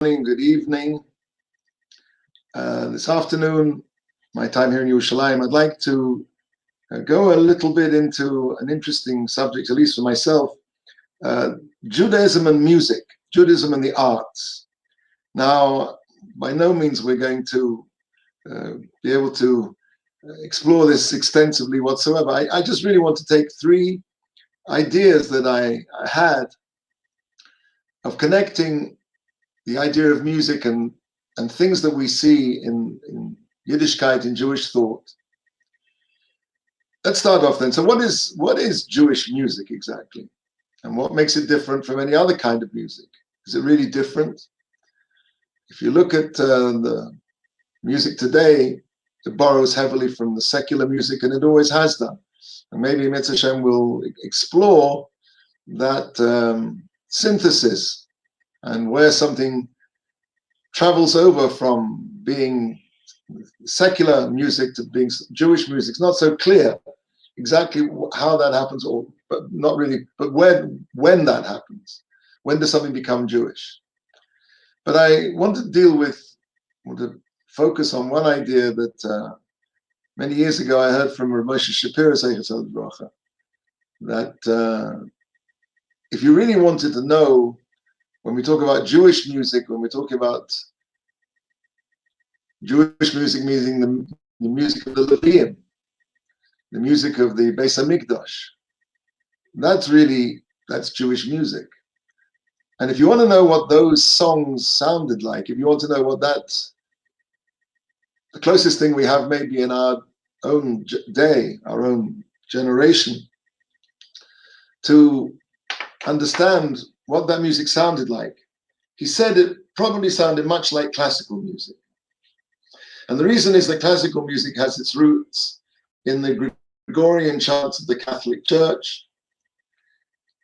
good evening. This afternoon, my time here in Yerushalayim, I'd like to go a little bit into an interesting subject, at least for myself, Judaism and music, Judaism and the arts. Now, by no means we're going to be able to explore this extensively whatsoever. I just really want to take three ideas that I had of connecting the idea of music and things that we see in Yiddishkeit, in Jewish thought. Let's start off then. So what is Jewish music exactly? And what makes it different from any other kind of music? Is it really different? If you look at the music today, it borrows heavily from the secular music, and it always has done. And maybe Mitzvah Hashem will explore that synthesis and where something travels over from being secular music to being Jewish music. It's not so clear exactly how that happens, but not really, but when that happens. When does something become Jewish? But I want to focus on one idea that many years ago I heard from Rabbi Shapiro, that if you really wanted to know, when we talk about Jewish music, when we're talking about Jewish music, meaning the music of the Levim, the music of the Beis Hamikdash, that's Jewish music. And if you want to know what those songs sounded like, if you want to know what the closest thing we have maybe in our own day, our own generation, to understand what that music sounded like, he said it probably sounded much like classical music. And the reason is that classical music has its roots in the Gregorian chants of the Catholic Church.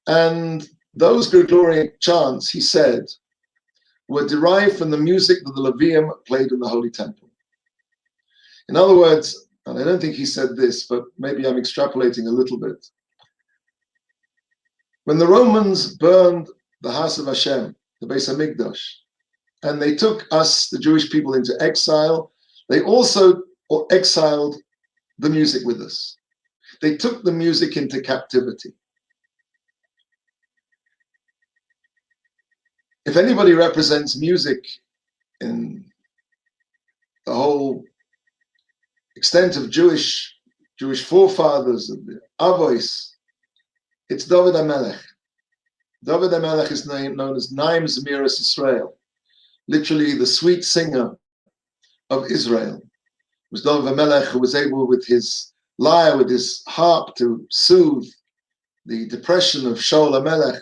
And those Gregorian chants, he said, were derived from the music that the Levim played in the Holy Temple. In other words, and I don't think he said this, but maybe I'm extrapolating a little bit. When the Romans burned the house of Hashem, the Beis Hamikdash, and they took us, the Jewish people, into exile, they also exiled the music with us. They took the music into captivity. If anybody represents music in the whole extent of Jewish forefathers, of the Avos, it's David HaMelech. David HaMelech is known as Naim Zemiras Israel, literally the sweet singer of Israel. It was David HaMelech who was able, with his lyre, with his harp, to soothe the depression of Shaul HaMelech,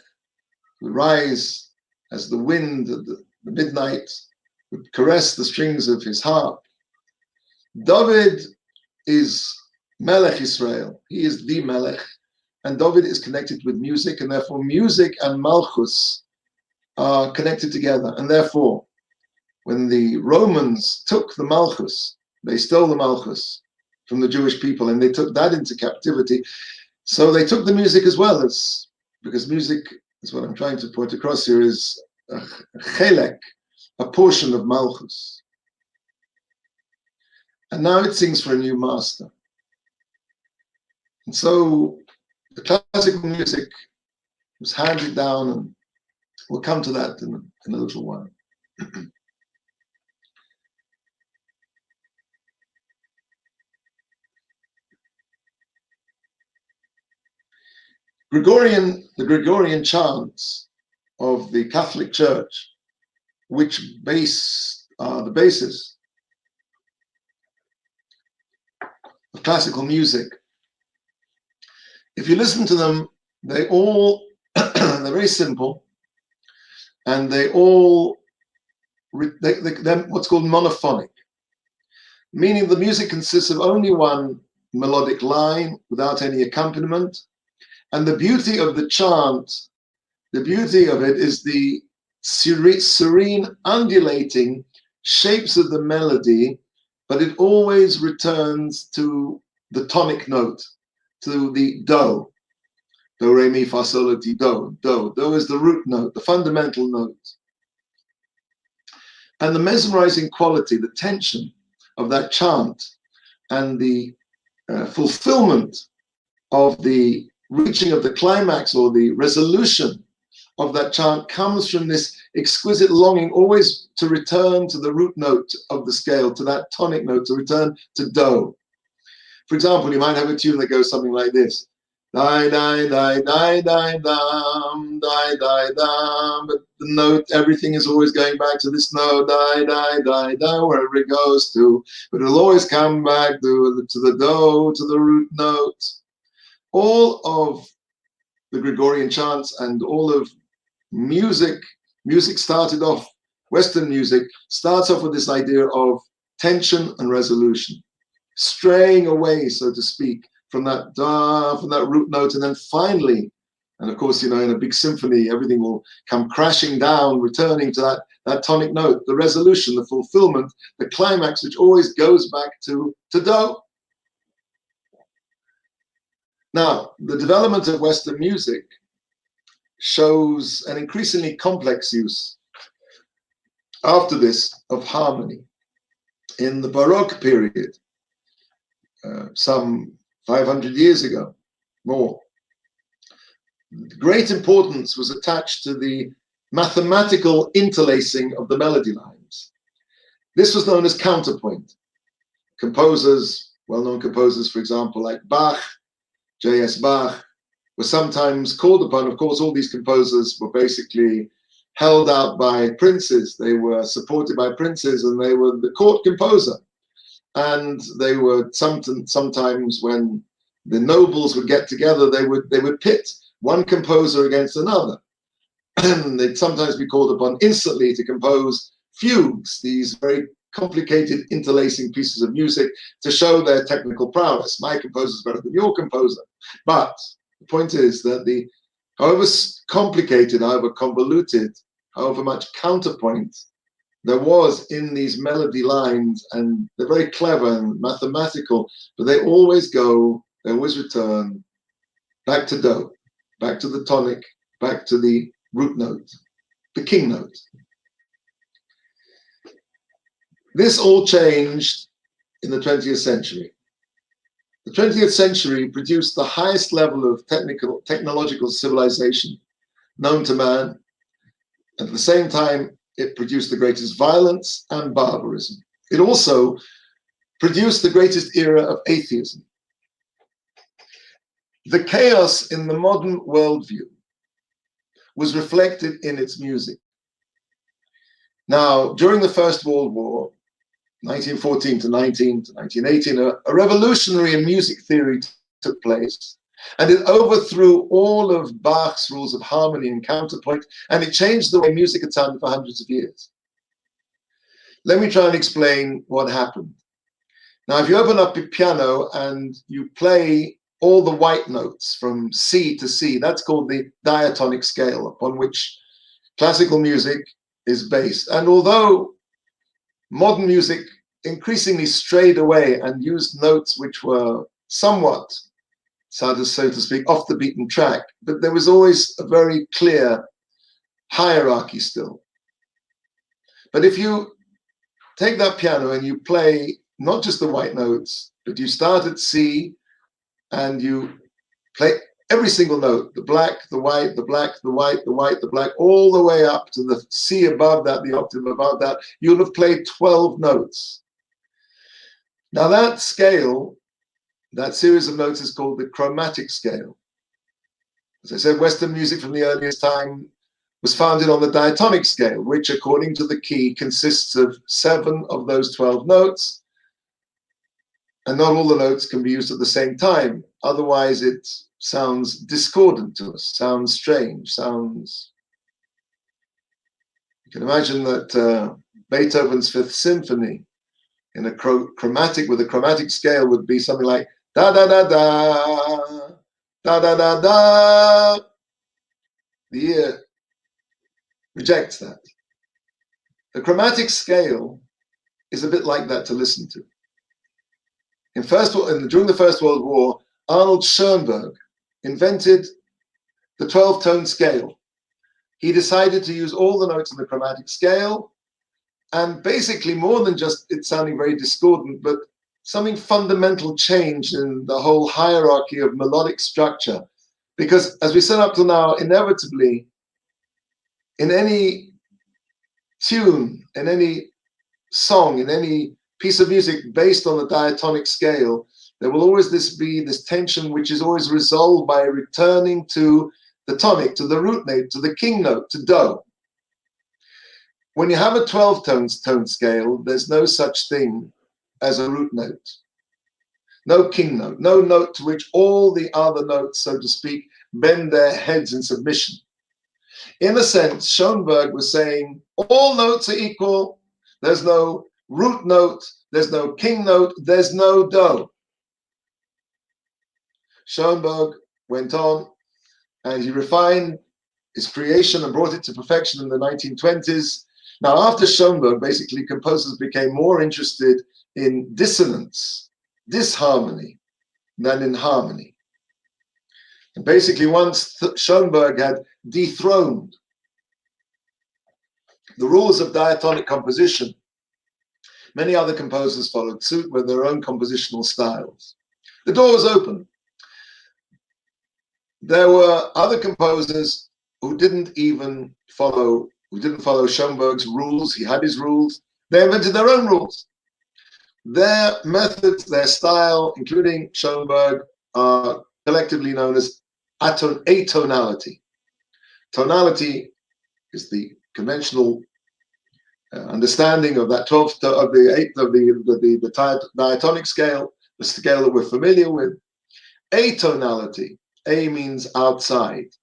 who rise as the wind at the midnight would caress the strings of his harp. David is Melech Israel. He is the Melech. And David is connected with music, and therefore music and Malchus are connected together. And therefore, when the Romans took the Malchus, they stole the Malchus from the Jewish people, and they took that into captivity. So they took the music as well, because music is what I'm trying to point across here, is a chelek, a portion of Malchus. And now it sings for a new master. And so the classical music was handed down, and we'll come to that in a little while. The Gregorian chants of the Catholic Church, which are the basis of classical music. If you listen to them, they're very simple, and they're what's called monophonic, meaning the music consists of only one melodic line without any accompaniment. And the beauty of the chant, the beauty of it is the serene, undulating shapes of the melody, but it always returns to the tonic note, to the do. Do, re, mi, fa, sol, la, ti, do. Do is the root note, the fundamental note. And the mesmerizing quality, the tension of that chant, and the fulfillment of the reaching of the climax or the resolution of that chant comes from this exquisite longing always to return to the root note of the scale, to that tonic note, to return to do. For example, you might have a tune that goes something like this. Die, die, die, die, die, dum, die, die, dum. But the note, everything is always going back to this note, die, die, die, die, wherever it goes to. But it'll always come back to the do, to the root note. All of the Gregorian chants and all of music started off, Western music starts off with this idea of tension and resolution, straying away, so to speak, from that da, from that root note, and then finally, and of course, in a big symphony, everything will come crashing down, returning to that tonic note, the resolution, the fulfillment, the climax, which always goes back to do. Now, the development of Western music shows an increasingly complex use after this of harmony. In the Baroque period, some 500 years ago, more, great importance was attached to the mathematical interlacing of the melody lines. This was known as counterpoint. Composers, well-known composers, for example, like Bach, J.S. Bach, were sometimes called upon. Of course, all these composers were basically held out by princes. They were supported by princes, and they were the court composer. And they were sometimes when the nobles would get together, they would pit one composer against another. And they'd sometimes be called upon instantly to compose fugues, these very complicated interlacing pieces of music, to show their technical prowess. My composer is better than your composer. But the point is that however complicated, however convoluted, however much counterpoint there was in these melody lines, and they're very clever and mathematical, but they always return back to do, back to the tonic, back to the root note, the king note. This all changed in the 20th century. The 20th century produced the highest level of technological civilization known to man. At the same time, it produced the greatest violence and barbarism. It also produced the greatest era of atheism. The chaos in the modern worldview was reflected in its music. Now, during the First World War, 1914 to 1918, a revolutionary in music theory took place, and it overthrew all of Bach's rules of harmony and counterpoint, and it changed the way music had sounded for hundreds of years. Let me try and explain what happened. Now, if you open up a piano and you play all the white notes from C to C, that's called the Diatonic Scale, upon which classical music is based. And although modern music increasingly strayed away and used notes which were somewhat, so to speak, off the beaten track, but there was always a very clear hierarchy still. But if you take that piano and you play not just the white notes, but you start at C and you play every single note, the black, the white, the black, the white, the white, the black, all the way up to the C above that, the octave above that, you'll have played 12 notes. Now that scale, that series of notes is called the Chromatic Scale. As I said, Western music from the earliest time was founded on the Diatonic Scale, which according to the key consists of 7 of those 12 notes. And not all the notes can be used at the same time. Otherwise it sounds discordant to us, sounds strange, sounds... You can imagine that Beethoven's Fifth Symphony in a chromatic, with a chromatic scale, would be something like da da da da, da da da da. The ear rejects that. The chromatic scale is a bit like that to listen to. During the First World War, Arnold Schoenberg invented the 12-tone scale. He decided to use all the notes in the chromatic scale, And basically, more than just it sounding very discordant, but something fundamental changed in the whole hierarchy of melodic structure. Because as we said up till now, inevitably, in any tune, in any song, in any piece of music based on the diatonic scale, there will always be this tension which is always resolved by returning to the tonic, to the root note, to the king note, to do. When you have a 12-tone scale, there's no such thing as a root note. No king note, no note to which all the other notes, so to speak, bend their heads in submission. In a sense, Schoenberg was saying all notes are equal. There's no root note, there's no king note, there's no do. Schoenberg went on and he refined his creation and brought it to perfection in the 1920s. Now, after Schoenberg, basically, composers became more interested in dissonance, disharmony, than in harmony. And basically, once Schoenberg had dethroned the rules of diatonic composition, many other composers followed suit with their own compositional styles. The door was open. There were other composers who didn't follow Schoenberg's rules. He had his rules. They invented their own rules. Their methods, their style, including Schoenberg, are collectively known as atonality. Tonality is the conventional understanding of that 12th of the 8th of the diatonic scale, the scale that we're familiar with. Atonality. A means outside.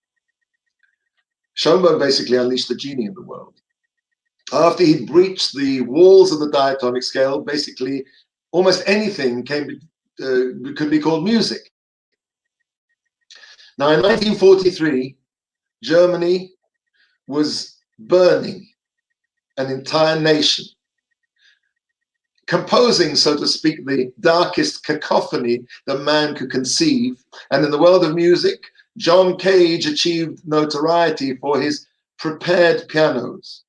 Schoenberg basically unleashed the genie in the world. After he breached the walls of the diatonic scale, basically almost anything could be called music. Now, in 1943, Germany was burning an entire nation, composing, so to speak, the darkest cacophony that man could conceive. And in the world of music, John Cage achieved notoriety for his prepared pianos.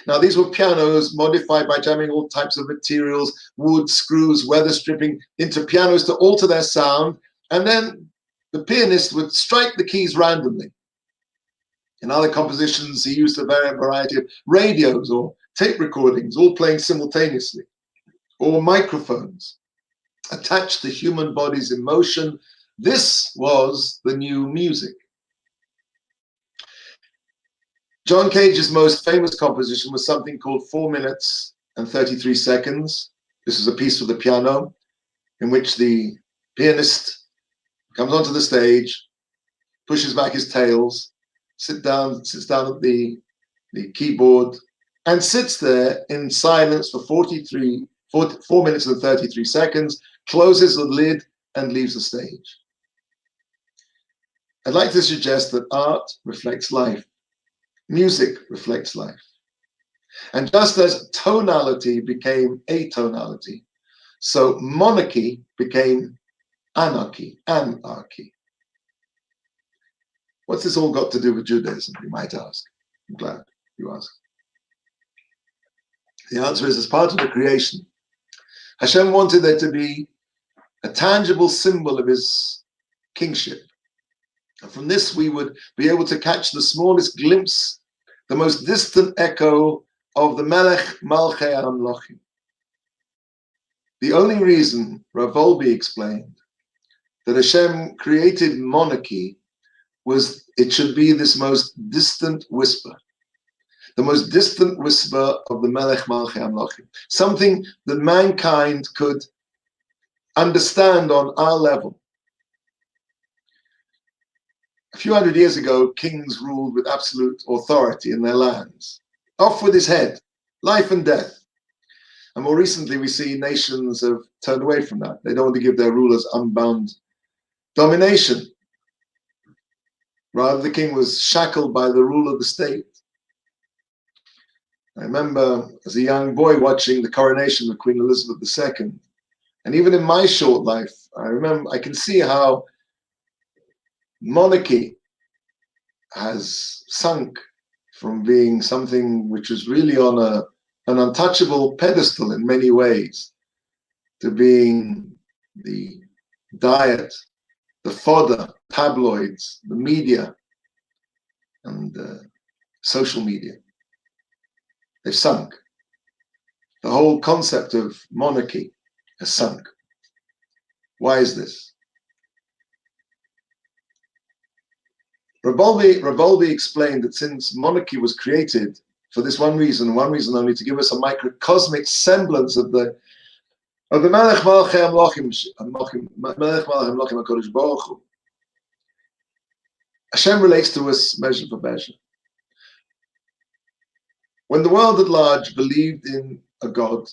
Now, these were pianos modified by jamming all types of materials, wood, screws, weather stripping, into pianos to alter their sound. And then the pianist would strike the keys randomly. In other compositions, he used a variety of radios or tape recordings, all playing simultaneously, or microphones attached to human bodies in motion. This was the new music. John Cage's most famous composition was something called 4 minutes and 33 seconds. This is a piece for the piano in which the pianist comes onto the stage, pushes back his tails, sits down at the keyboard, and sits there in silence for 4 minutes and 33 seconds, closes the lid, and leaves the stage. I'd like to suggest that art reflects life. Music reflects life. And just as tonality became atonality, so monarchy became anarchy. What's this all got to do with Judaism, you might ask? I'm glad you asked. The answer is, as part of the creation, Hashem wanted there to be a tangible symbol of his kingship. And from this, we would be able to catch the smallest glimpse, the most distant echo of the Melech Malchei HaMlochim. The only reason, Rav Volbe explained, that Hashem created monarchy was it should be this most distant whisper, the most distant whisper of the Melech Malchei HaMlochim, something that mankind could understand on our level. A few hundred years ago, kings ruled with absolute authority in their lands. Off with his head, life and death. And more recently, we see nations have turned away from that. They don't want to give their rulers unbound domination. Rather, the king was shackled by the rule of the state. I remember as a young boy watching the coronation of Queen Elizabeth II. And even in my short life, I can see how monarchy has sunk from being something which was really on an untouchable pedestal in many ways, to being the diet, the fodder, tabloids, the media, and social media. They've sunk. The whole concept of monarchy has sunk. Why is this? Rabbi explained that since monarchy was created for this one reason only, to give us a microcosmic semblance of the Melech Malachei Amlochim, Melech Malachei Amlochim HaKadosh Baruch Hu. Hashem relates to us measure for measure. When the world at large believed in a God,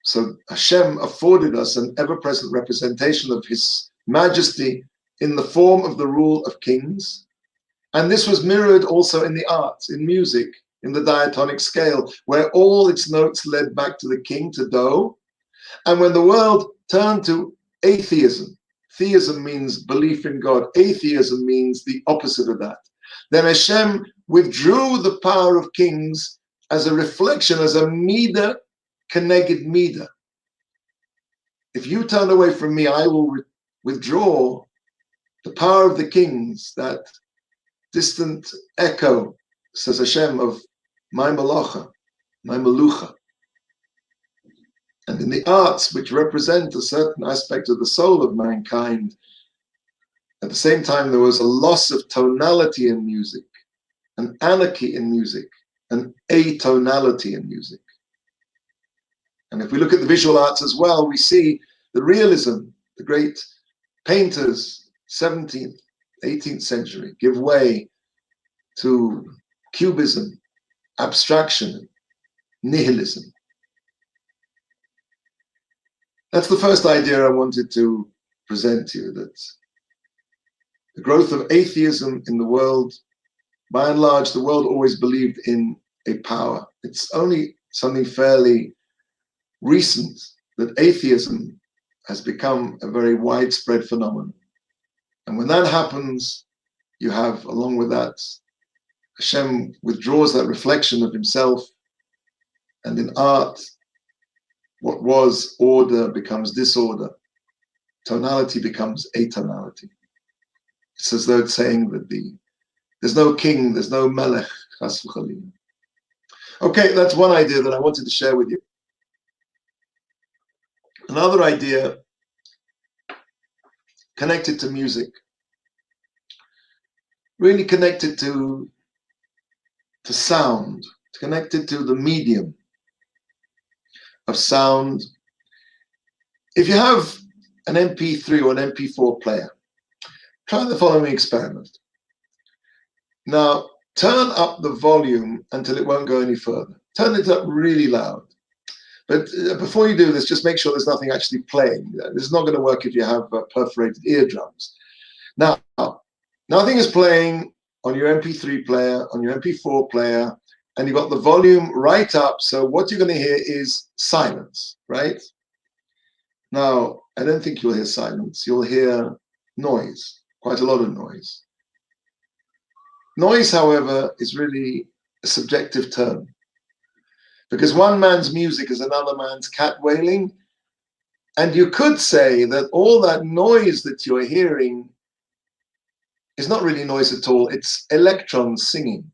so Hashem afforded us an ever-present representation of His majesty in the form of the rule of kings. And this was mirrored also in the arts, in music, in the Diatonic Scale, where all its notes led back to the king, to Do. And when the world turned to atheism, theism means belief in God, atheism means the opposite of that, then Hashem withdrew the power of kings as a reflection, as a mida keneged mida. If you turn away from me, I will withdraw the power of the kings, that distant echo, says Hashem, of my malacha, my malucha. And in the arts, which represent a certain aspect of the soul of mankind, at the same time there was a loss of tonality in music, an anarchy in music, an atonality in music. And if we look at the visual arts as well, we see the realism, the great painters, 17th, 18th century, give way to cubism, abstraction, nihilism. That's the first idea I wanted to present to you, that the growth of atheism in the world, by and large, the world always believed in a power. It's only something fairly recent that atheism has become a very widespread phenomenon. And when that happens, you have, along with that, Hashem withdraws that reflection of himself, and in art, what was order becomes disorder. Tonality becomes atonality. It's as though it's saying that there's no king, there's no melech, chas v'chalila. Okay, that's one idea that I wanted to share with you. Another idea connected to music, really connected to sound, connected to the medium of sound. If you have an MP3 or an MP4 player, try the following experiment. Now, turn up the volume until it won't go any further. Turn it up really loud. But before you do this, just make sure there's nothing actually playing. This is not going to work if you have perforated eardrums. Now, nothing is playing on your MP3 player, on your MP4 player, and you've got the volume right up, so what you're going to hear is silence, right? Now, I don't think you'll hear silence. You'll hear noise, quite a lot of noise. Noise, however, is really a subjective term, because one man's music is another man's cat wailing, and you could say that all that noise that you're hearing is not really noise at all. It's electrons singing.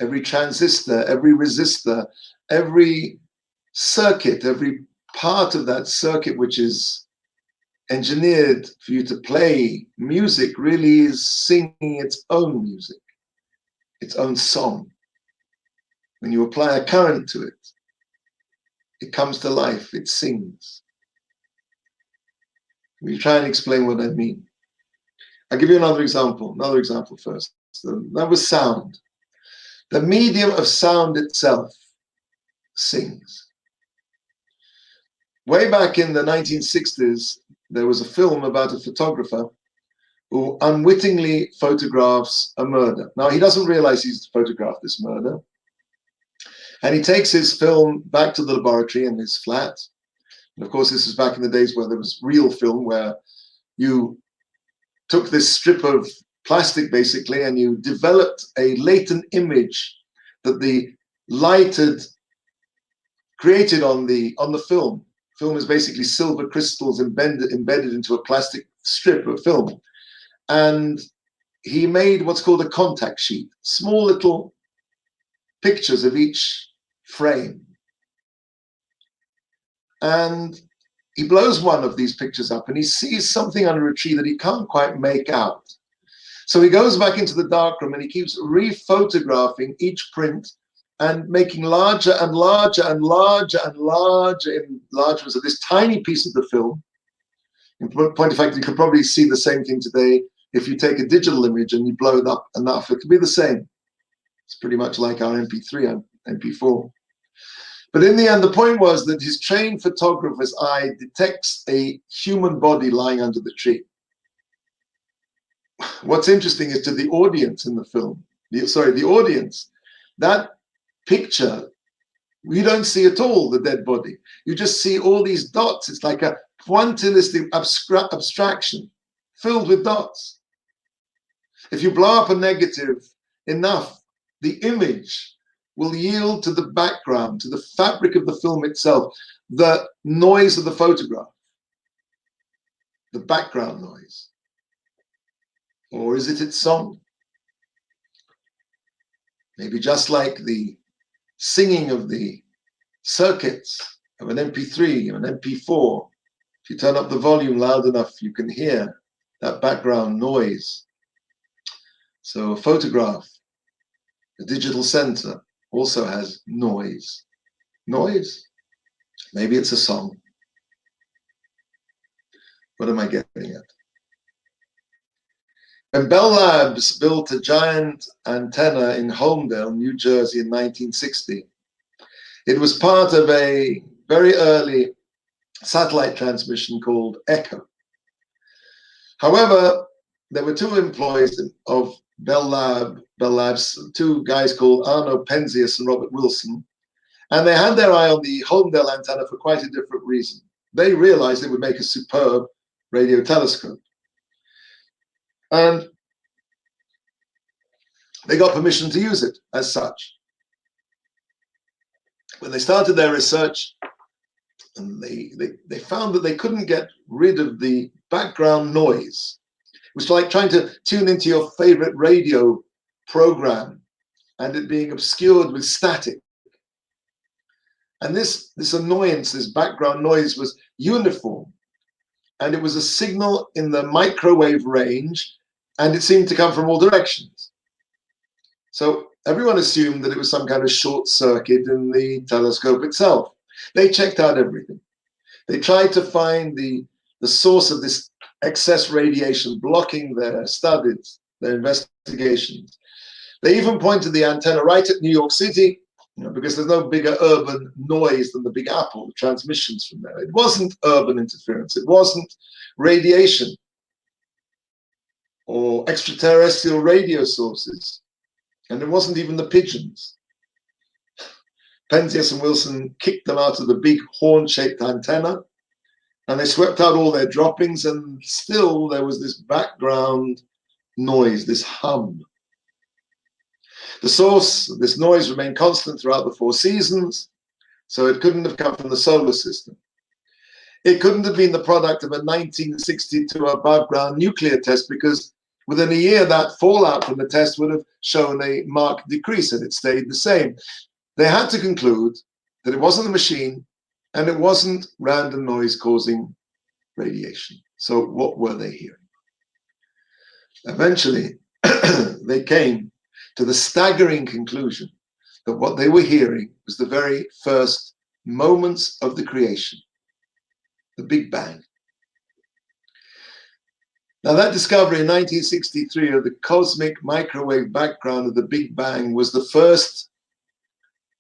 Every transistor, every resistor, every circuit, every part of that circuit which is engineered for you to play music really is singing its own music, its own song. When you apply a current to it, it comes to life, it sings. Let me try and explain what I mean. I'll give you another example first. So that was sound. The medium of sound itself sings. Way back in the 1960s, there was a film about a photographer who unwittingly photographs a murder. Now, he doesn't realize he's photographed this murder. And he takes his film back to the laboratory in his flat. And of course, this is back in the days where there was real film, where you took this strip of plastic, basically, and you developed a latent image that the lighted created on the film. Film is basically silver crystals embedded into a plastic strip of film. And he made what's called a contact sheet, small little pictures of each frame. And he blows one of these pictures up and he sees something under a tree that he can't quite make out. So he goes back into the darkroom and he keeps re-photographing each print and making larger and larger and larger and larger enlargements of this tiny piece of the film. In point of fact, you could probably see the same thing today if you take a digital image and you blow it up enough. It could be the same. It's pretty much like our MP3 and MP4. But in the end, the point was that his trained photographer's eye detects a human body lying under the tree. What's interesting is to the audience in the film, the audience, that picture, you don't see at all the dead body. You just see all these dots. It's like a pointillistic abstraction filled with dots. If you blow up a negative enough, the image will yield to the background, to the fabric of the film itself, the noise of the photograph, the background noise. Or is it its song? Maybe just like the singing of the circuits of an MP3 or an MP4. If you turn up the volume loud enough, you can hear that background noise. So a photograph, a digital center, also has noise. Noise? Maybe it's a song. What am I getting at? When Bell Labs built a giant antenna in Holmdel, New Jersey in 1960, it was part of a very early satellite transmission called Echo. However, there were two employees of Bell Labs, two guys called Arno Penzias and Robert Wilson, and they had their eye on the Holmdel antenna for quite a different reason. They realized it would make a superb radio telescope. And they got permission to use it as such. When they started their research, and they found that they couldn't get rid of the background noise. It was like trying to tune into your favorite radio program and it being obscured with static. And this annoyance, this background noise was uniform. And it was a signal in the microwave range, and it seemed to come from all directions. So everyone assumed that it was some kind of short circuit in the telescope itself. They checked out everything. They tried to find the source of this excess radiation blocking their studies, their investigations. They even pointed the antenna right at New York City, because there's no bigger urban noise than the Big Apple, the transmissions from there. It wasn't urban interference. It wasn't radiation or extraterrestrial radio sources. And it wasn't even the pigeons. Penzias and Wilson kicked them out of the big horn-shaped antenna, and they swept out all their droppings, and still there was this background noise, this hum. The source of this noise remained constant throughout the 4 seasons, so it couldn't have come from the solar system. It couldn't have been the product of a 1962 above ground nuclear test, because within a year that fallout from the test would have shown a marked decrease and it stayed the same. They had to conclude that it wasn't the machine and it wasn't random noise causing radiation. So what were they hearing? Eventually, they came to the staggering conclusion that what they were hearing was the very first moments of the creation, the Big Bang. Now, that discovery in 1963 of the cosmic microwave background of the Big Bang was the first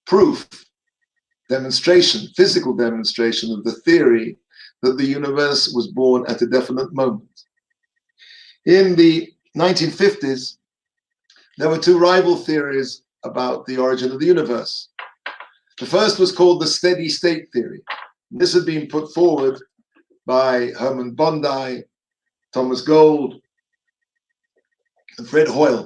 proof, demonstration, physical demonstration of the theory that the universe was born at a definite moment. In the 1950s, there were 2 rival theories about the origin of the universe. The first was called the steady state theory. This had been put forward by Herman Bondi, Thomas Gold, and Fred Hoyle.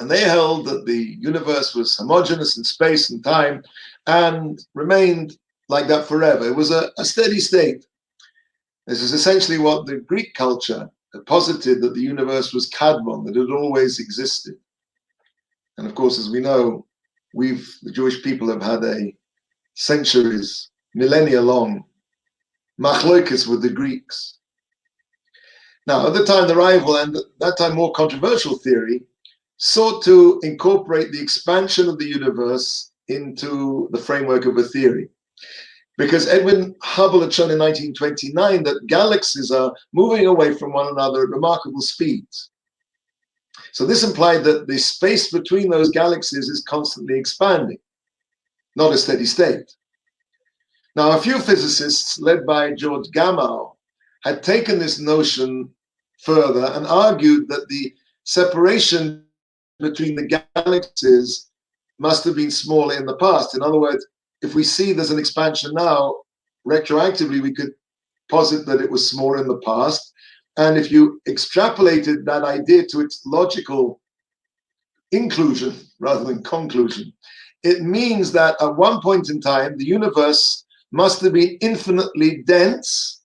And they held that the universe was homogeneous in space and time and remained like that forever. It was a steady state. This is essentially what the Greek culture had posited, that the universe was kadmon, that it had always existed. And of course, as we know, the Jewish people have had a centuries, millennia long machlokas with the Greeks. Now, at the time, the rival and at that time more controversial theory sought to incorporate the expansion of the universe into the framework of a theory. Because Edwin Hubble had shown in 1929 that galaxies are moving away from one another at remarkable speeds. So this implied that the space between those galaxies is constantly expanding, not a steady state. Now, a few physicists, led by George Gamow, had taken this notion further and argued that the separation between the galaxies must have been smaller in the past. In other words, if we see there's an expansion now, retroactively, we could posit that it was smaller in the past. And if you extrapolated that idea to its logical inclusion rather than conclusion, it means that at one point in time, the universe must have been infinitely dense,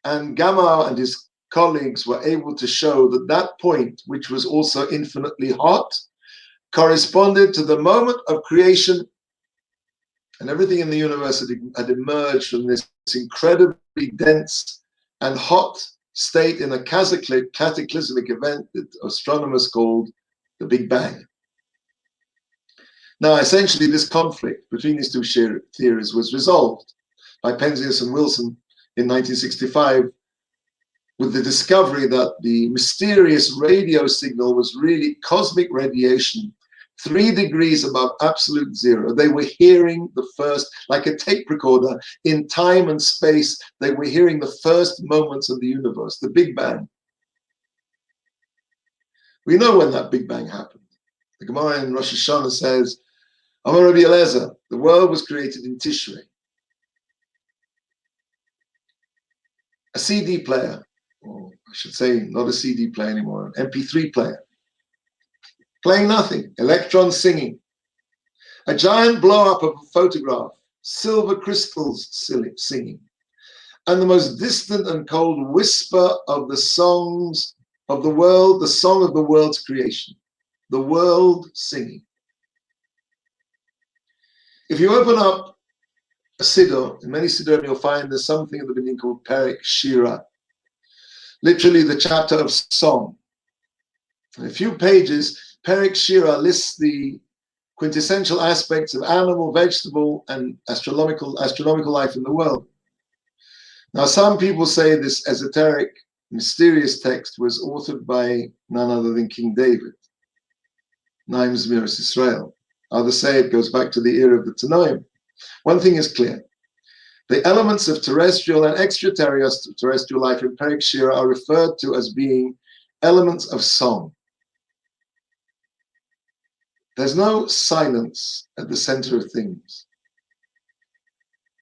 and Gamow and his colleagues were able to show that that point, which was also infinitely hot, corresponded to the moment of creation, and everything in the universe had emerged from this incredibly dense and hot state in a cataclysmic event that astronomers called the Big Bang. Now, essentially, this conflict between these two theories was resolved by Penzias and Wilson in 1965 with the discovery that the mysterious radio signal was really cosmic radiation 3 degrees above absolute zero. They were hearing the first, like a tape recorder, in time and space, they were hearing the first moments of the universe, the Big Bang. We know when that Big Bang happened. The Gemara in Rosh Hashanah says, Amar Rabbi Eliezer, the world was created in Tishrei. A CD player, or I should say not a CD player anymore, an MP3 player, playing nothing, electrons singing. A giant blow-up of a photograph, silver crystals singing. And the most distant and cold whisper of the songs of the world, the song of the world's creation, the world singing. If you open up a siddur, in many siddurim you'll find there's something at the beginning called Perek Shira, literally the chapter of song. In a few pages, Perek Shira lists the quintessential aspects of animal, vegetable, and astronomical life in the world. Now, some people say this esoteric, mysterious text was authored by none other than King David, Naim Zmiris Israel. Others say it goes back to the era of the Tanoim. One thing is clear. The elements of terrestrial and extraterrestrial life in Perek Shira are referred to as being elements of song. There's no silence at the center of things.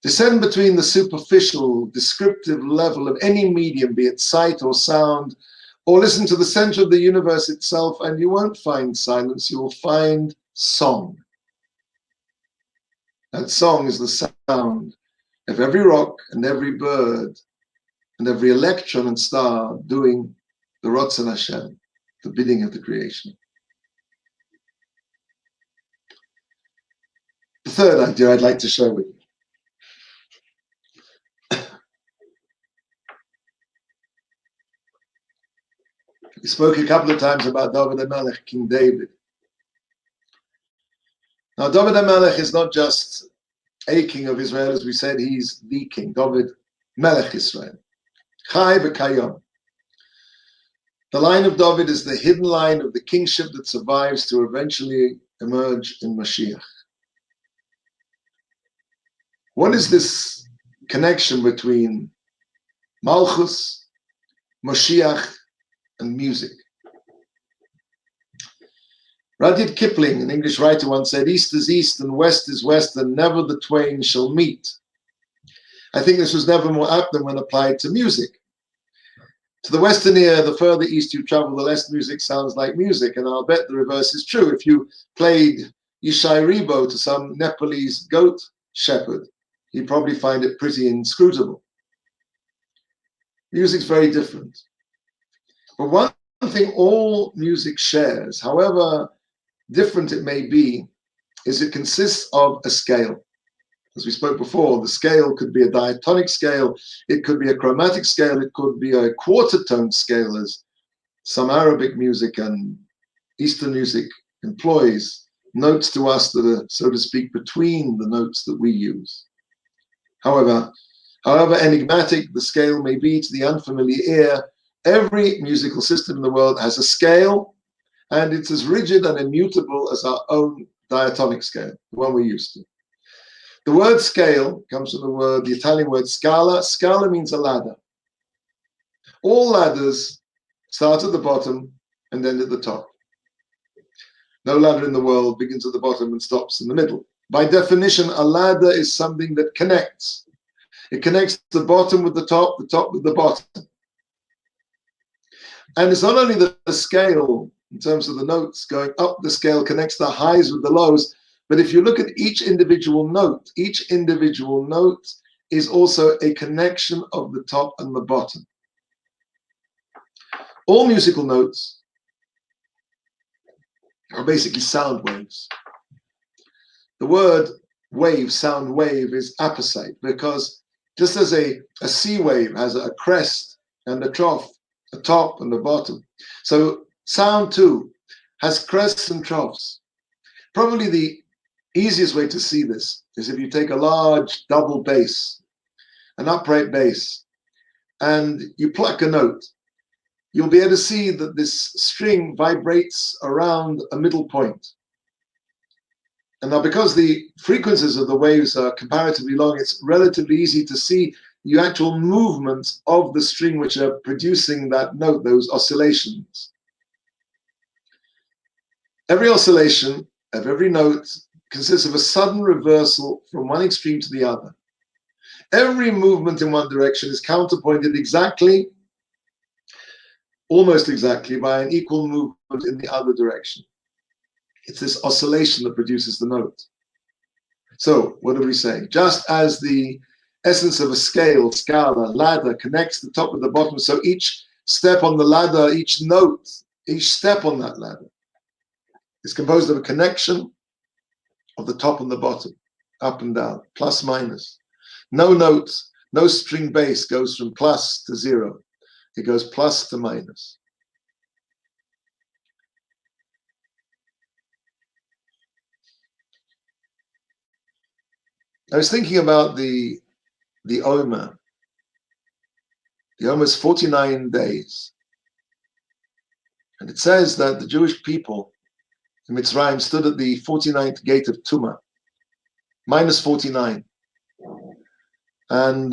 Descend between the superficial, descriptive level of any medium, be it sight or sound, or listen to the center of the universe itself, and you won't find silence, you will find song. That song is the sound of every rock and every bird and every electron and star doing the Ratzon Hashem, the bidding of the creation. The third idea I'd like to share with you. We spoke a couple of times about David HaMelech, King David. Now, David HaMelech is not just a king of Israel, as we said, he's the king, David Melech Israel. Chai v'kayom. The line of David is the hidden line of the kingship that survives to eventually emerge in Mashiach. What is this connection between Malchus, Mashiach, and music? Rudyard Kipling, an English writer, once said, "East is east and west is west, and never the twain shall meet." I think this was never more apt than when applied to music. To the Western ear, the further east you travel, the less music sounds like music. And I'll bet the reverse is true. If you played Yishai Ribo to some Nepalese goat shepherd, he'd probably find it pretty inscrutable. Music's very different. But one thing all music shares, however different it may be, is it consists of a scale. As we spoke before, the scale could be a diatonic scale, it could be a chromatic scale, it could be a quarter tone scale, as some Arabic music and Eastern music employs notes to us that are, so to speak, between the notes that we use. However enigmatic the scale may be to the unfamiliar ear, every musical system in the world has a scale, and it's as rigid and immutable as our own diatonic scale, the one we're used to. The word scale comes from the Italian word scala. Scala means a ladder. All ladders start at the bottom and end at the top. No ladder in the world begins at the bottom and stops in the middle. By definition, a ladder is something that connects. It connects the bottom with the top with the bottom. And it's not only the scale, in terms of the notes going up the scale, connects the highs with the lows, but if you look at each individual note is also a connection of the top and the bottom. All musical notes are basically sound waves. The word wave, sound wave, is apposite, because just as a sea wave has a crest and a trough, a top and a bottom, so sound too has crests and troughs. Probably the easiest way to see this is if you take a large double bass, an upright bass, and you pluck a note, you'll be able to see that this string vibrates around a middle point. And now, because the frequencies of the waves are comparatively long, it's relatively easy to see the actual movements of the string which are producing that note, those oscillations. Every oscillation of every note consists of a sudden reversal from one extreme to the other. Every movement in one direction is counterpointed exactly, almost exactly, by an equal movement in the other direction. It's this oscillation that produces the note. So, what do we say? Just as the essence of a scale, scala, ladder, connects the top with the bottom, so each step on the ladder, each note, each step on that ladder is composed of a connection of the top and the bottom, up and down, plus, minus. No note, no string bass goes from plus to zero. It goes plus to minus. I was thinking about the Omer. The Omer is 49 days. And it says that the Jewish people in Mitzrayim stood at the 49th gate of Tumah, minus 49. And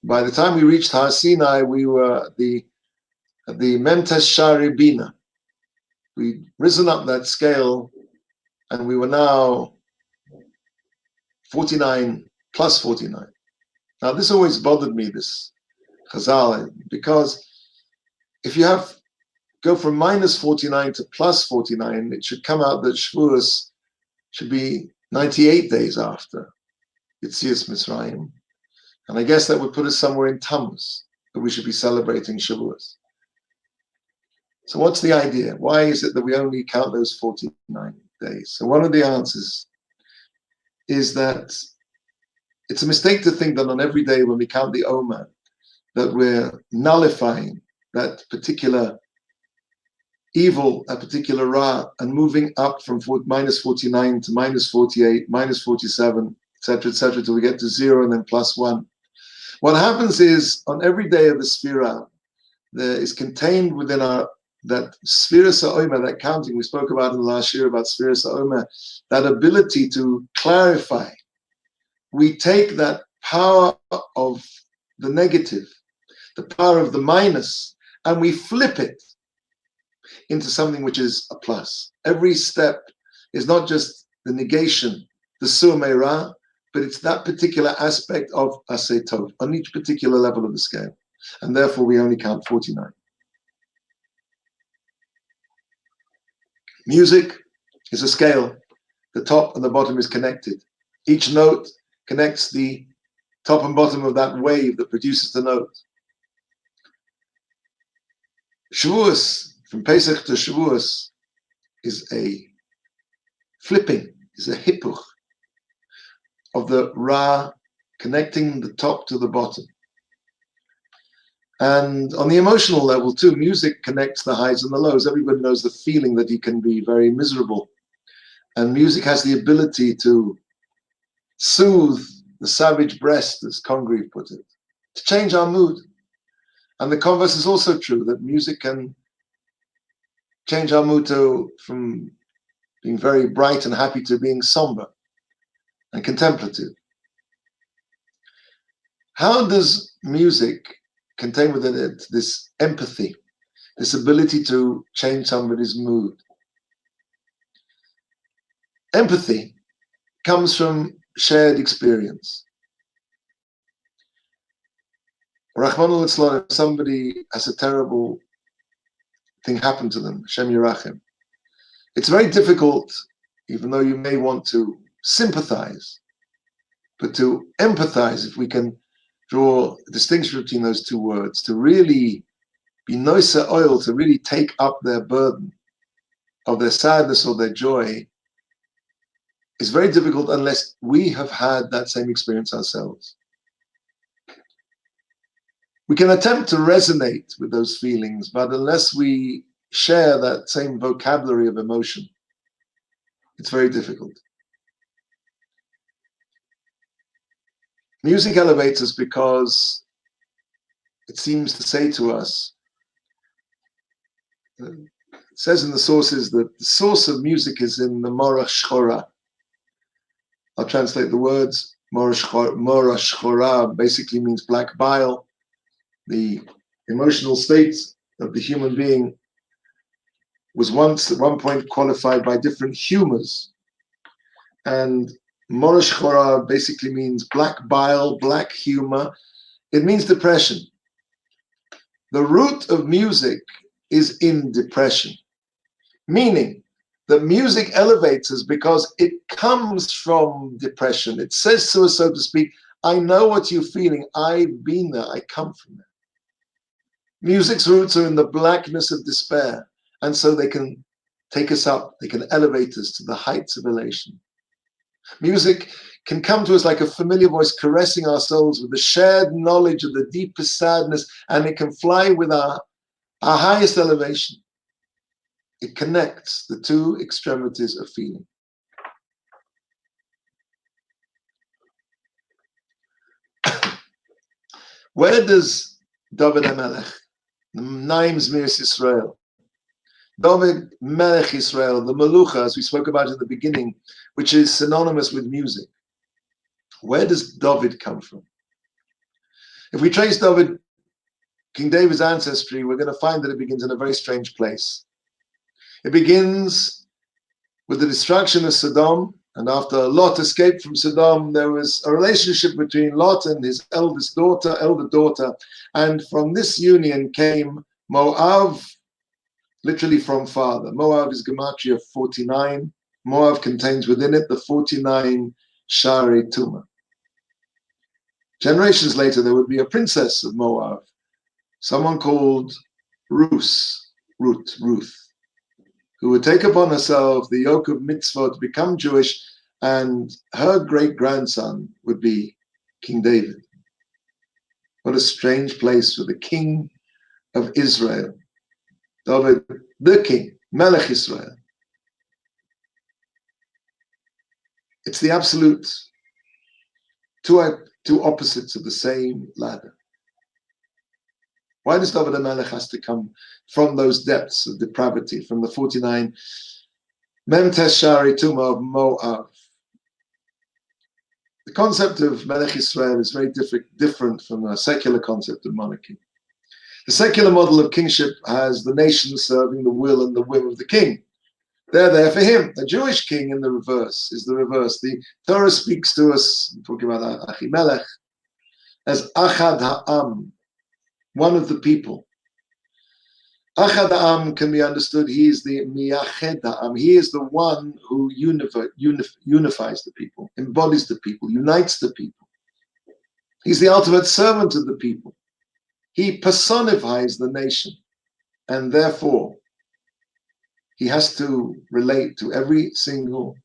by the time we reached Har Sinai, we were at the Memtes Shari Bina. We'd risen up that scale, and we were now 49 plus 49. Now, this always bothered me, this Chazal, because if you go from minus 49 to plus 49, it should come out that Shavuos should be 98 days after Yetzias Mitzrayim. And I guess that would put us somewhere in Tammuz, that we should be celebrating Shavuos. So what's the idea? Why is it that we only count those 49 days? So one of the answers is that it's a mistake to think that on every day when we count the Omer, that we're nullifying that particular evil, a particular Ra, and moving up from minus 49 to minus 48, minus 47, etc., till we get to zero and then plus one. What happens is, on every day of the Sphira, there is contained within that Sphira Sa'omer, that counting we spoke about in the last year about Sphira Sa'omer, that ability to clarify. We take that power of the negative, the power of the minus, and we flip it into something which is a plus. Every step is not just the negation, the Su'meira, but it's that particular aspect of Aseh Tov on each particular level of the scale. and therefore we only count 49. Music is a scale. The top and the bottom is connected. Each note connects the top and bottom of that wave that produces the note. Shavuos, from Pesach to Shavuos, is a flipping, is a hippuch of the Ra connecting the top to the bottom. And on the emotional level too, music connects the highs and the lows. Everybody knows the feeling that you can be very miserable. And music has the ability to soothe the savage breast, as Congreve put it, to change our mood. And the converse is also true, that music can change our mood from being very bright and happy to being somber and contemplative. How does music contain within it this empathy, this ability to change somebody's mood? Empathy comes from shared experience. Rahman al-Islam, if somebody has a terrible thing happen to them, Hashem Yerachem, it's very difficult, even though you may want to sympathize, but to empathize, if we can draw a distinction between those two words, to really be noisa oil, to really take up their burden of their sadness or their joy, is very difficult unless we have had that same experience ourselves. We can attempt to resonate with those feelings, but unless we share that same vocabulary of emotion, it's very difficult. Music elevates us because it seems to say to us, it says in the sources that the source of music is in the Mora Shchora. I'll translate the words. Mora Shchora basically means black bile. The emotional state of the human being was once at one point qualified by different humors. And Mora Shchora basically means black bile, black humor. It means depression. The root of music is in depression, meaning that music elevates us because it comes from depression. It says to us, so to speak, I know what you're feeling. I've been there. I come from there. Music's roots are in the blackness of despair, and so they can take us up. They can elevate us to the heights of elation. Music can come to us like a familiar voice caressing our souls with the shared knowledge of the deepest sadness, and it can fly with our highest elevation. It connects the two extremities of feeling. Where does David HaMelech, the Naim Zmiris Yisrael, David Melech Yisrael, the Melucha, as we spoke about in the beginning, which is synonymous with music, where does David come from? If we trace King David's ancestry, we're going to find that it begins in a very strange place. It begins with the destruction of Saddam, and after Lot escaped from Saddam, there was a relationship between Lot and his elder daughter, and from this union came Moab, literally from father. Moab is Gematria 49. Moab contains within it the 49 Shari Tuma. Generations later, there would be a princess of Moab, someone called Ruth, who would take upon herself the yoke of mitzvot to become Jewish, and her great-grandson would be King David. What a strange place for the king of Israel. David, the king, Melech Israel. It's the absolute two opposites of the same ladder. Why does David HaMelech has to come from those depths of depravity, from the 49 Memtes Shari Tuma of Moab? The concept of Melech Israel is very different from a secular concept of monarchy. The secular model of kingship has the nation serving the will and the whim of the king. They're there for him. A Jewish king in the reverse is the reverse. The Torah speaks to us, talking about Achimelech, as Achad Ha'am, one of the people. Achad Am can be understood, he is the Miyached Am. He is the one who unifies the people, embodies the people, unites the people. He's the ultimate servant of the people. He personifies the nation, and therefore he has to relate to every single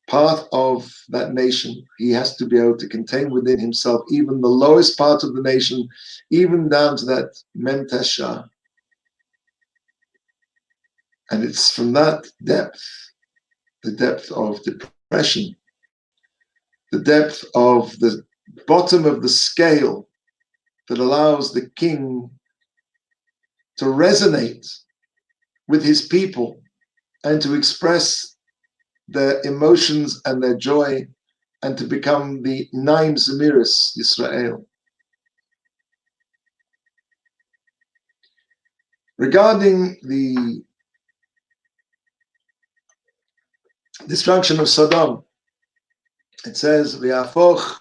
part of that nation. He has to be able to contain within himself even the lowest part of the nation, even down to that Memtesha. And it's from that depth, the depth of depression, the depth of the bottom of the scale, that allows the king to resonate with his people and to express their emotions and their joy and to become the Naim Zemiris Yisrael. Regarding the destruction of Saddam, it says, V'yafoch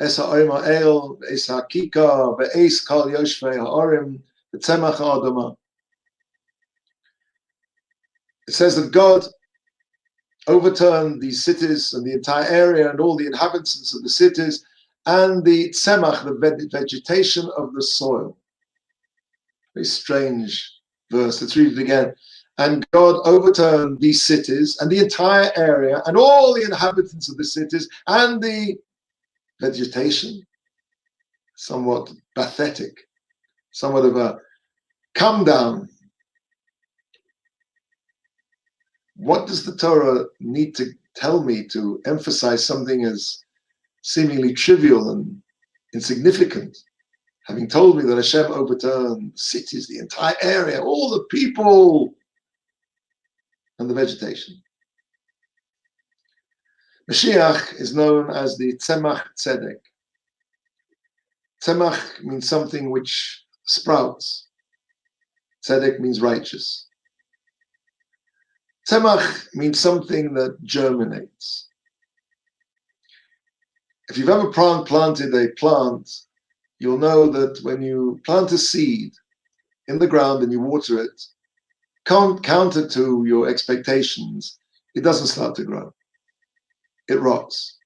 es ha'oim ha'el, es ha'kika, ve'es kol yoshvei ha'orim, v'tzemach ha'adama. It says that God overturned these cities and the entire area and all the inhabitants of the cities and the tzemach, the vegetation of the soil. Very strange verse. Let's read it again. And God overturned these cities and the entire area and all the inhabitants of the cities and the vegetation. Somewhat pathetic, somewhat of a come down. What does the Torah need to tell me to emphasize something as seemingly trivial and insignificant? Having told me that Hashem overturned cities, the entire area, all the people, and the vegetation. Mashiach is known as the Tzemach Tzedek. Tzemach means something which sprouts. Tzedek means righteous. Tzemach means something that germinates. If you've ever planted a plant, you'll know that when you plant a seed in the ground and you water it, counter to your expectations, it doesn't start to grow. It rots.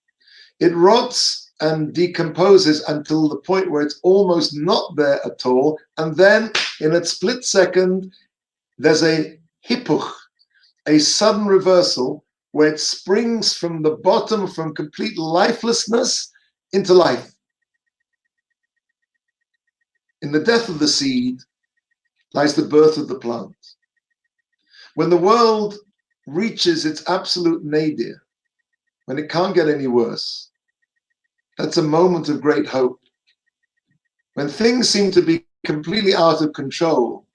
It rots and decomposes until the point where it's almost not there at all, and then in a split second, there's a hippuch, a sudden reversal where it springs from the bottom, from complete lifelessness into life. In the death of the seed lies the birth of the plant. When the world reaches its absolute nadir, when it can't get any worse, that's a moment of great hope. When things seem to be completely out of control,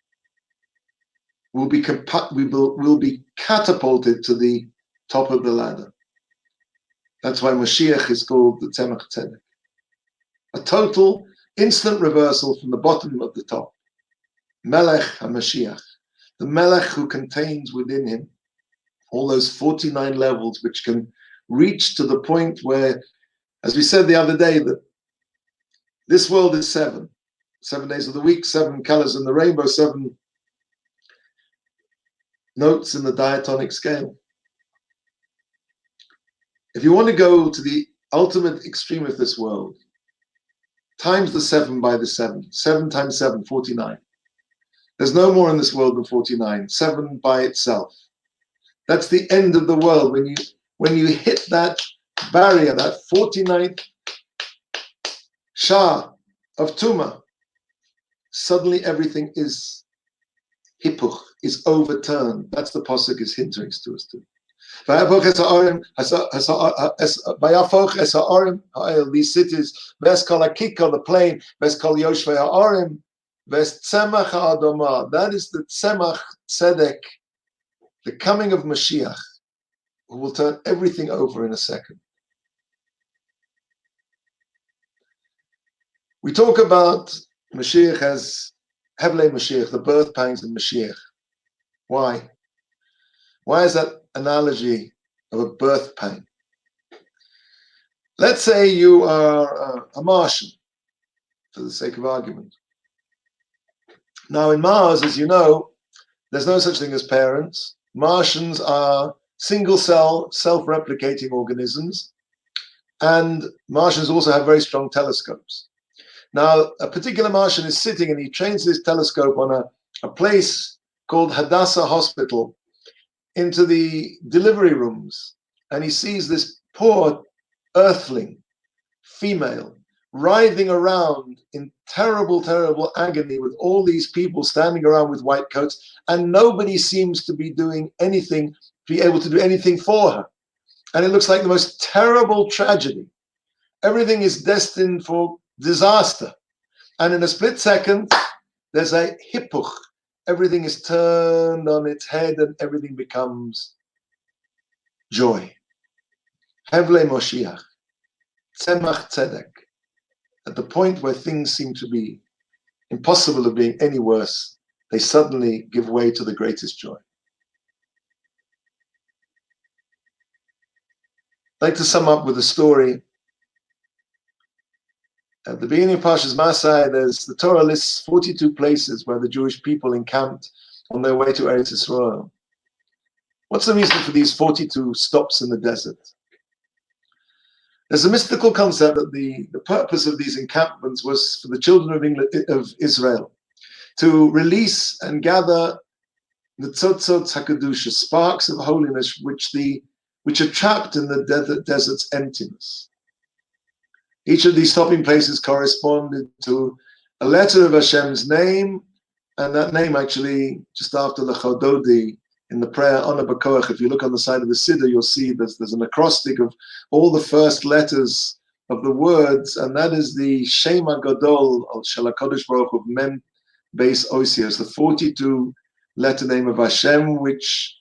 we'll be catapulted to the top of the ladder. That's why Mashiach is called the Tzemach Tzedek. A total, instant reversal from the bottom of the top. Melech HaMashiach, the Melech who contains within him all those 49 levels which can reach to the point where, as we said the other day, that this world is 7 days of the week, 7 colors in the rainbow, 7 notes in the diatonic scale. If you want to go to the ultimate extreme of this world, times the 7 by the 7. 7 times 7, 49. There's no more in this world than 49. 7 by itself. That's the end of the world. When you hit that barrier, that 49th Shah of Tuma, suddenly everything is hippuch, is overturned. That's the pasuk is hinting to us to. These cities, Veskal Akika, the plain, Veskal Yoshvei Ha'arim, Tzemach Ha'adoma. That is the Tzemach Tzedek, the coming of Mashiach, who will turn everything over in a second. We talk about Mashiach as Hevlei Mashiach, the birth pangs of Mashiach. Why? Why is that analogy of a birth pang? Let's say you are a Martian, for the sake of argument. Now in Mars, as you know, there's no such thing as parents. Martians are single-cell, self-replicating organisms, and Martians also have very strong telescopes. Now, a particular Martian is sitting and he trains his telescope on a place called Hadassah Hospital into the delivery rooms, and he sees this poor earthling female writhing around in terrible, terrible agony with all these people standing around with white coats, and nobody seems to be doing anything, be able to do anything for her. And it looks like the most terrible tragedy. Everything is destined for disaster. And in a split second, there's a hippuch. Everything is turned on its head and everything becomes joy. Hevle Moshiach, Tzemach Tzedek. At the point where things seem to be impossible of being any worse, they suddenly give way to the greatest joy. I'd like to sum up with a story. At the beginning of Parshas Masai, the Torah lists 42 places where the Jewish people encamped on their way to Eretz Yisrael. What's the reason for these 42 stops in the desert? There's a mystical concept that the purpose of these encampments was for the children of Israel to release and gather the tzotzot hakadusha, sparks of holiness, which are trapped in the desert's emptiness. Each of these stopping places corresponded to a letter of Hashem's name, and that name actually, just after the Chododi, in the prayer Ona B'Koach, if you look on the side of the Siddur, you'll see there's an acrostic of all the first letters of the words, and that is the Shema Gadol Shel HaKadosh Baruch Hu Mem Beis Osios, the 42 letter name of Hashem, which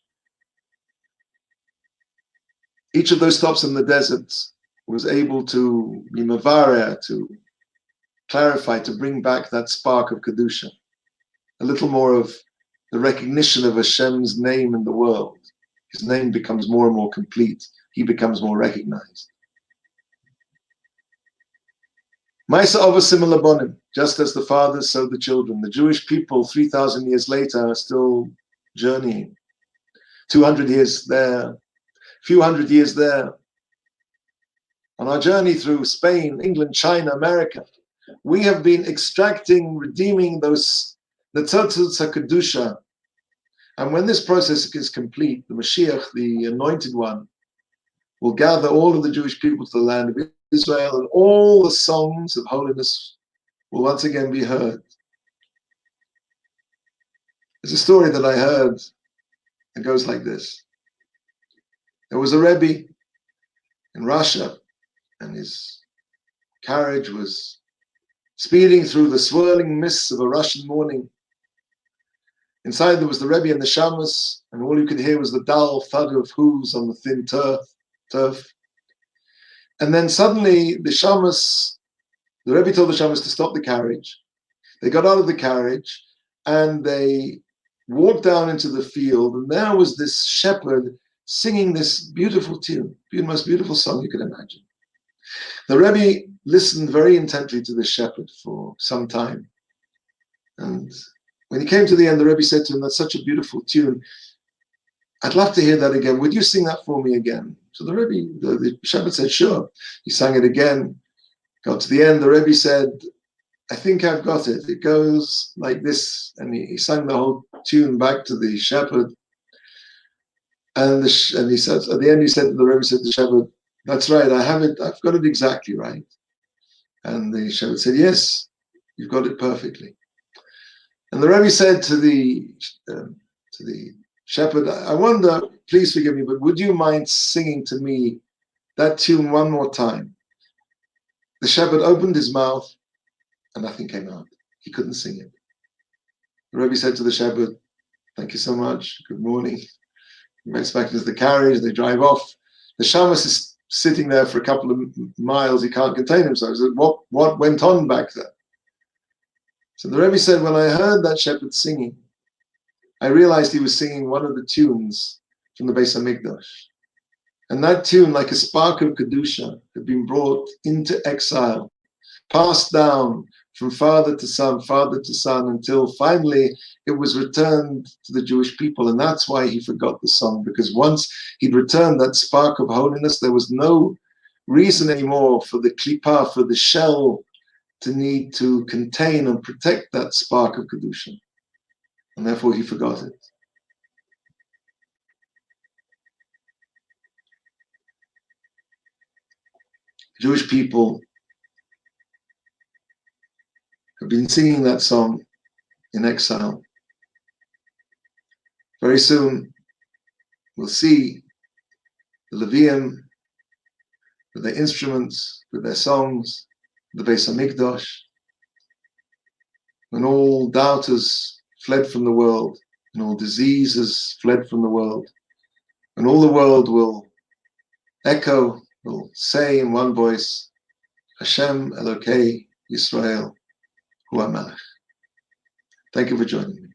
each of those stops in the desert was able to be mavareh, to clarify, to bring back that spark of Kedusha, a little more of the recognition of Hashem's name in the world. His name becomes more and more complete. He becomes more recognized. Ma'aseh Avos Similar Bonim, just as the fathers, so the children. The Jewish people 3,000 years later are still journeying. 200 years there, a few hundred years there. On our journey through Spain, England, China, America, we have been extracting, redeeming those the tzotzot hakadusha, and when this process is complete, the Mashiach, the Anointed One, will gather all of the Jewish people to the land of Israel, and all the songs of holiness will once again be heard. There's a story that I heard that goes like this. There was a Rabbi in Russia, and his carriage was speeding through the swirling mists of a Russian morning. Inside there was the Rebbe and the Shamas, and all you could hear was the dull thud of hooves on the thin turf. And then suddenly the Rebbe told the Shamas to stop the carriage. They got out of the carriage and they walked down into the field, and there was this shepherd singing this beautiful tune, the most beautiful song you could imagine. The Rebbe listened very intently to this shepherd for some time, and when he came to the end, the Rebbe said to him, "That's such a beautiful tune. I'd love to hear that again. Would you sing that for me again?" So the Rebbe, the shepherd said, "Sure." He sang it again. Got to the end, the Rebbe said, "I think I've got it. It goes like this." And he sang the whole tune back to the shepherd. And he said, at the end, he said to the Rebbe, said to the shepherd, "That's right, I have it. I've got it exactly right." And the shepherd said, "Yes, you've got it perfectly." And the Rebbe said to the shepherd, "I wonder, please forgive me, but would you mind singing to me that tune one more time?" The shepherd opened his mouth and nothing came out. He couldn't sing it. The Rebbe said to the shepherd, "Thank you so much. Good morning." He gets back into the carriage, they drive off. The shamas is sitting there for a couple of miles. He can't contain himself. He said, what went on back there? So the Rebbe said, when I heard that shepherd singing, I realized he was singing one of the tunes from the Beis Hamikdash. And that tune, like a spark of Kedusha, had been brought into exile, passed down from father to son, until finally it was returned to the Jewish people. And that's why he forgot the song, because once he'd returned that spark of holiness, there was no reason anymore for the klippah, for the shell, to need to contain and protect that spark of Kedusha. And therefore he forgot it. Jewish people have been singing that song in exile. Very soon, we'll see the Levium with their instruments, with their songs, the Beis Hamikdash, when all doubters fled from the world, and all diseases fled from the world, and all the world will echo, will say in one voice, Hashem Elokei Yisrael Hu HaMelech. Thank you for joining me.